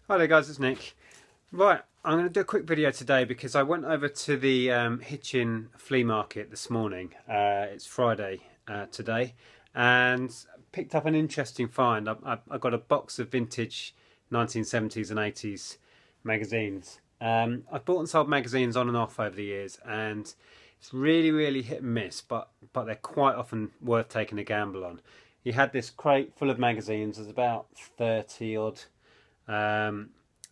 Hi there guys, it's Nick. Right, I'm going to do a quick video today because I went over to the Hitchin flea market this morning. It's Friday today, and picked up an interesting find. I got a box of vintage 1970s and 80s magazines. I've bought and sold magazines on and off over the years, and it's really hit and miss, but they're quite often worth taking a gamble on. You had this crate full of magazines. There's about 30 odd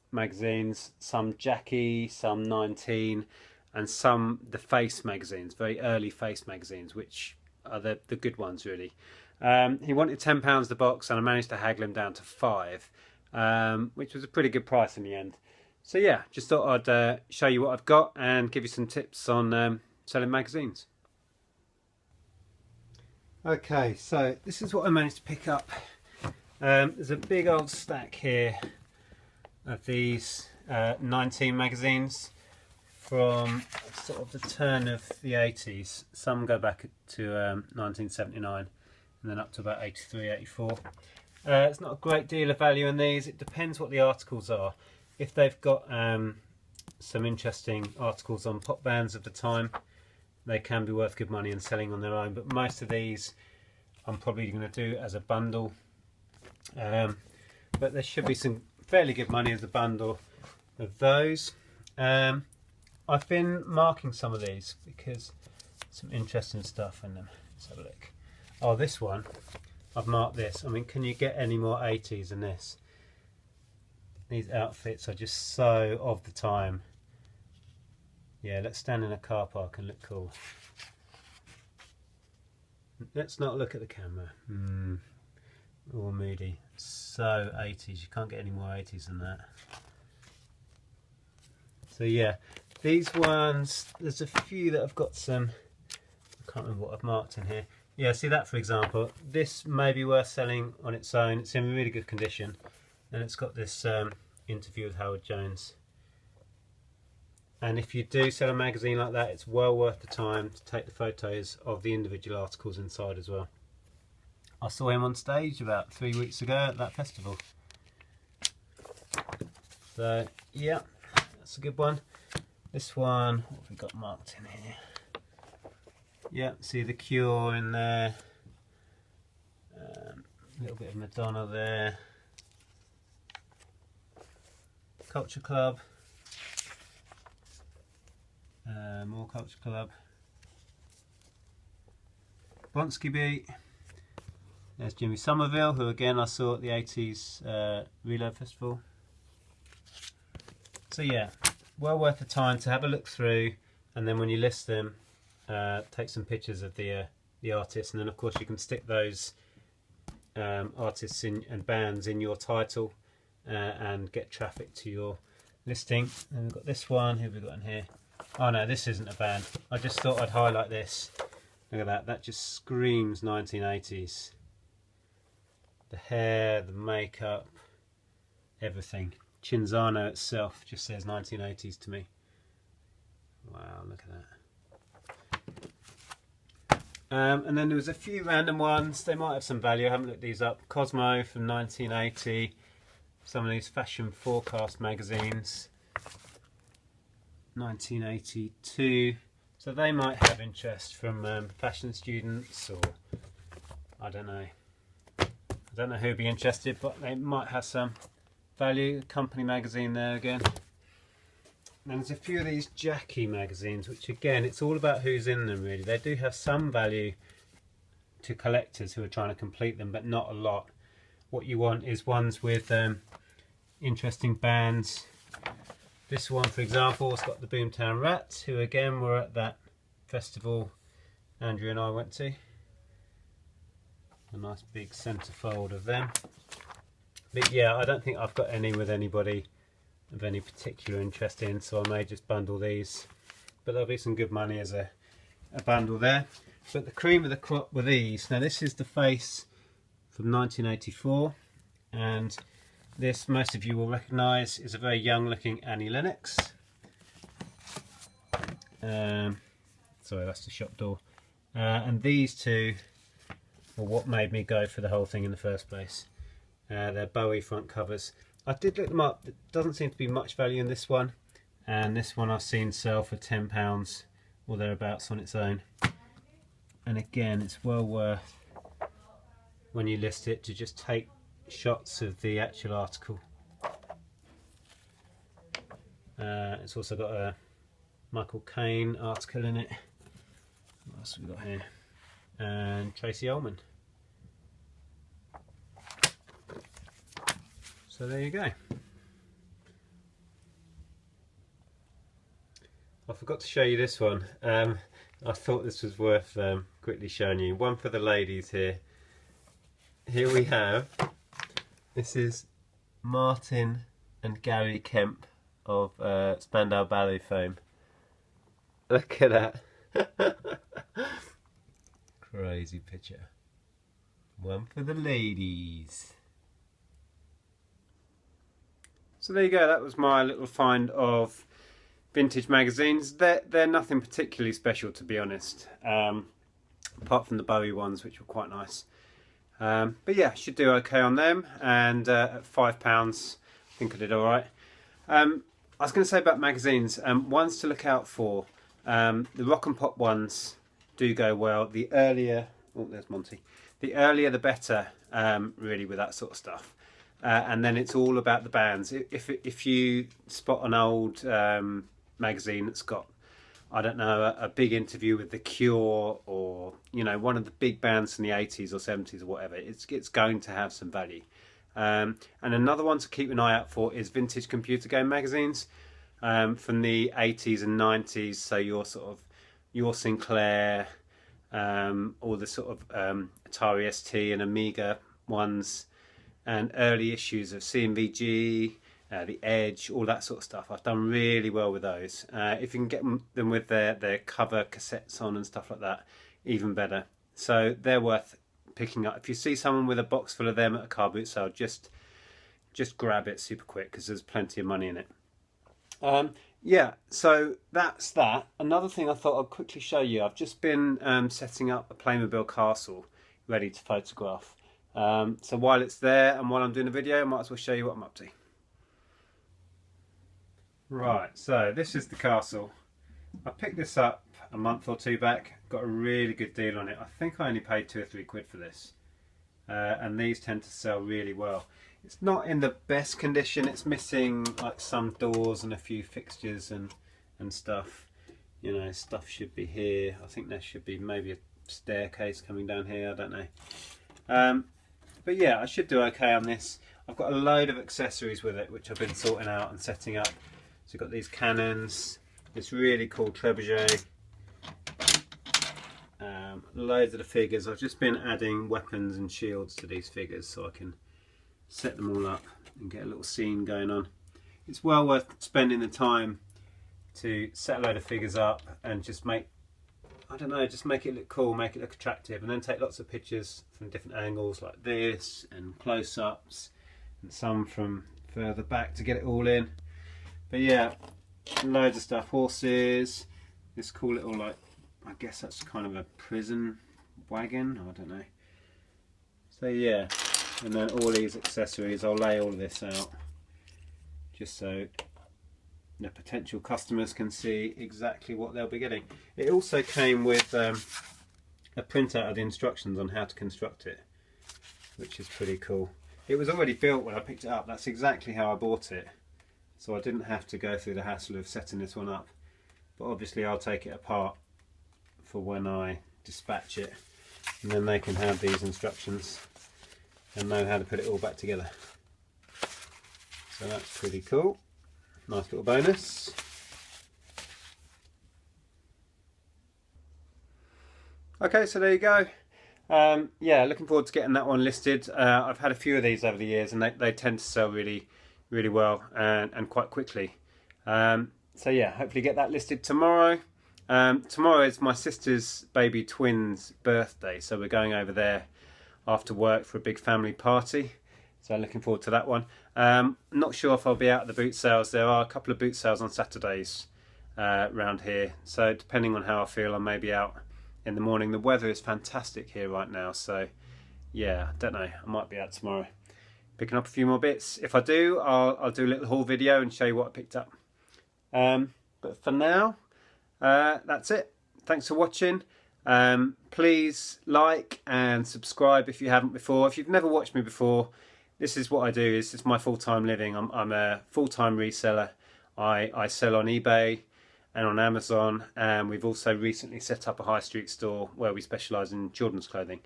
magazines, some Jackie, some 19, and some the Face magazines, very early Face magazines, which are the good ones really. He wanted £10 the box, and I managed to haggle him down to £5, which was a pretty good price in the end. So yeah, just thought I'd show you what I've got and give you some tips on selling magazines. Okay, so this is what I managed to pick up. There's a big old stack here of these 19 magazines from sort of the turn of the 80s. Some go back to 1979 and then up to about 83, 84. It's not a great deal of value in these. It depends what the articles are. If they've got some interesting articles on pop bands of the time, they can be worth good money and selling on their own, but most of these I'm probably going to do as a bundle. But there should be some fairly good money as a bundle of those. I've been marking some of these because some interesting stuff in them. Let's have a look. Oh, this one, I've marked this. I mean, can you get any more 80s than this? These outfits are just so of the time. Yeah, let's stand in a car park and look cool. Let's not look at the camera. All moody. So 80s, you can't get any more 80s than that. So yeah, these ones, there's a few that have got some, I can't remember what I've marked in here. Yeah, see that for example, this may be worth selling on its own. It's in really good condition, and it's got this interview with Howard Jones. And if you do sell a magazine like that, it's well worth the time to take the photos of the individual articles inside as well. I saw him on stage about 3 weeks ago at that festival. So yeah, that's a good one. This one, what have we got marked in here? Yeah, see the Cure in there. A little bit of Madonna there. Culture Club. More Culture Club. Blonsky Beat. There's Jimmy Somerville, who again I saw at the 80s Reload Festival. So yeah, well worth the time to have a look through, and then when you list them, take some pictures of the artists, and then of course you can stick those artists and bands in your title and get traffic to your listing. And we've got this one. Who have we got in here? Oh no, this isn't a band. I just thought I'd highlight this. Look at that, that just screams 1980s. The hair, the makeup, everything. Cinzano itself just says 1980s to me. Wow, look at that. And then there was a few random ones. They might have some value. I haven't looked these up. Cosmo from 1980. Some of these fashion forecast magazines. 1982. So they might have interest from fashion students, or I don't know. I don't know who'd be interested, but they might have some value. Company magazine there again. And there's a few of these Jackie magazines, which again, it's all about who's in them really. They do have some value to collectors who are trying to complete them, but not a lot. What you want is ones with interesting bands. This one, for example, has got the Boomtown Rats, who again were at that festival Andrew and I went to. A nice big centerfold of them. But yeah, I don't think I've got any with anybody of any particular interest in, so I may just bundle these. But there'll be some good money as a bundle there. But the cream of the crop were these. Now this is the Face from 1984, and this, most of you will recognise, is a very young looking Annie Lennox. Sorry, that's the shop door. And these two were what made me go for the whole thing in the first place. They're Bowie front covers. I did look them up. There doesn't seem to be much value in this one, and this one I've seen sell for £10 or thereabouts on its own. And again, it's well worth, when you list it, to just take shots of the actual article. It's also got a Michael Caine article in it. What else have we got here? And Tracy Ullman. So there you go. I forgot to show you this one. I thought this was worth quickly showing you. One for the ladies here. Here we have, this is Martin and Gary Kemp of Spandau Ballet fame. Look at that. Crazy picture. One for the ladies. So there you go, that was my little find of vintage magazines. They're nothing particularly special, to be honest, apart from the Bowie ones, which were quite nice. But yeah, should do okay on them, and at £5 I think I did alright. I was going to say about magazines, ones to look out for, the rock and pop ones do go well. The earlier, oh there's Monty, the earlier the better, really, with that sort of stuff. And then it's all about the bands. If you spot an old magazine that's got, I don't know, a big interview with The Cure, or you know, one of the big bands from the 80s or 70s or whatever, it's going to have some value. And another one to keep an eye out for is vintage computer game magazines from the 80s and 90s. So your Sinclair, all the sort of Atari ST and Amiga ones, and early issues of CMVG, the Edge, all that sort of stuff. I've done really well with those. If you can get them with their cover cassettes on and stuff like that, even better. So they're worth picking up. If you see someone with a box full of them at a car boot sale, just grab it super quick, because there's plenty of money in it. Yeah, so that's that. Another thing I thought I'd quickly show you, I've just been setting up a Playmobil castle ready to photograph. So while it's there and while I'm doing the video, I might as well show you what I'm up to. Right, so this is the castle. I picked this up a month or two back, got a really good deal on it. I think I only paid £2 or £3 for this. And these tend to sell really well. It's not in the best condition, it's missing like some doors and a few fixtures and stuff. You know, stuff should be here. I think there should be maybe a staircase coming down here, I don't know. But yeah, I should do okay on this. I've got a load of accessories with it, which I've been sorting out and setting up. So you've got these cannons, this really cool trebuchet, loads of the figures. I've just been adding weapons and shields to these figures so I can set them all up and get a little scene going on. It's well worth spending the time to set a load of figures up and just make, I don't know, just make it look cool, make it look attractive, and then take lots of pictures from different angles like this, and close-ups, and some from further back to get it all in. But yeah, loads of stuff. Horses, this cool little, like, I guess that's kind of a prison wagon, I don't know. So yeah, and then all these accessories, I'll lay all of this out just so the potential customers can see exactly what they'll be getting. It also came with a printout of the instructions on how to construct it, which is pretty cool. It was already built when I picked it up. That's exactly how I bought it, so I didn't have to go through the hassle of setting this one up. But obviously I'll take it apart for when I dispatch it, and then they can have these instructions and know how to put it all back together. So that's pretty cool. Nice little bonus. Okay, so there you go. Yeah, looking forward to getting that one listed. I've had a few of these over the years, and they tend to sell really well and quite quickly. So yeah, hopefully get that listed tomorrow. Tomorrow is my sister's baby twin's birthday, so we're going over there after work for a big family party. So looking forward to that one. Not sure if I'll be out at the boot sales. There are a couple of boot sales on Saturdays around here. So depending on how I feel, I may be out in the morning. The weather is fantastic here right now. So yeah, I don't know. I might be out tomorrow. picking up a few more bits. If I do, I'll do a little haul video and show you what I picked up. But for now, that's it. Thanks for watching. Please like and subscribe if you haven't before. If you've never watched me before, this is what I do. This is my full-time living. I'm a full-time reseller. I sell on eBay and on Amazon, and we've also recently set up a high street store where we specialise in children's clothing.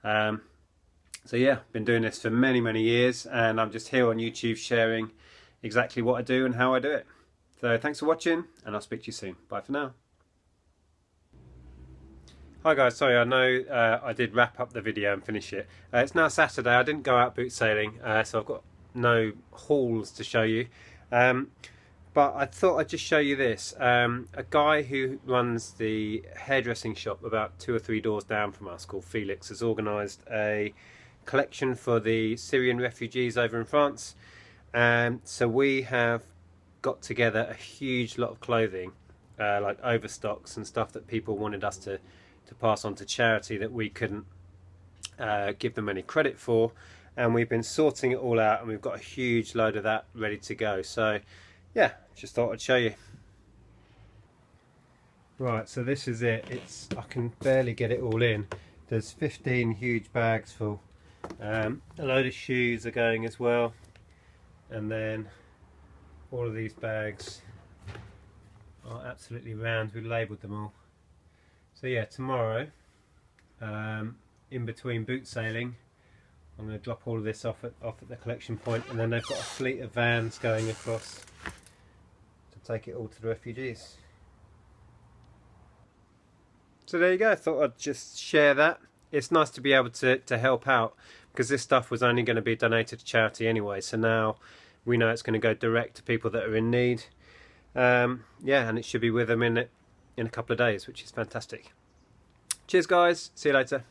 So yeah, been doing this for many years, and I'm just here on YouTube sharing exactly what I do and how I do it. So thanks for watching, and I'll speak to you soon. Bye for now. Hi guys, sorry, I know I did wrap up the video and finish it. It's now Saturday. I didn't go out boot sailing, so I've got no hauls to show you. But I thought I'd just show you this. A guy who runs the hairdressing shop about 2 or 3 doors down from us, called Felix, has organised a collection for the Syrian refugees over in France. So we have got together a huge lot of clothing, like overstocks and stuff that people wanted us to pass on to charity that we couldn't give them any credit for, and we've been sorting it all out, and we've got a huge load of that ready to go. So yeah, just thought I'd show you. Right, so this is it. I can barely get it all in. There's 15 huge bags full. A load of shoes are going as well, and then all of these bags are absolutely round. We've labelled them all. So yeah, tomorrow, in between boot sailing, I'm going to drop all of this off at the collection point, and then they've got a fleet of vans going across to take it all to the refugees. So there you go. I thought I'd just share that. It's nice to be able to help out, because this stuff was only going to be donated to charity anyway, so now we know it's going to go direct to people that are in need. Yeah, and it should be with them in a couple of days, which is fantastic. Cheers guys, see you later.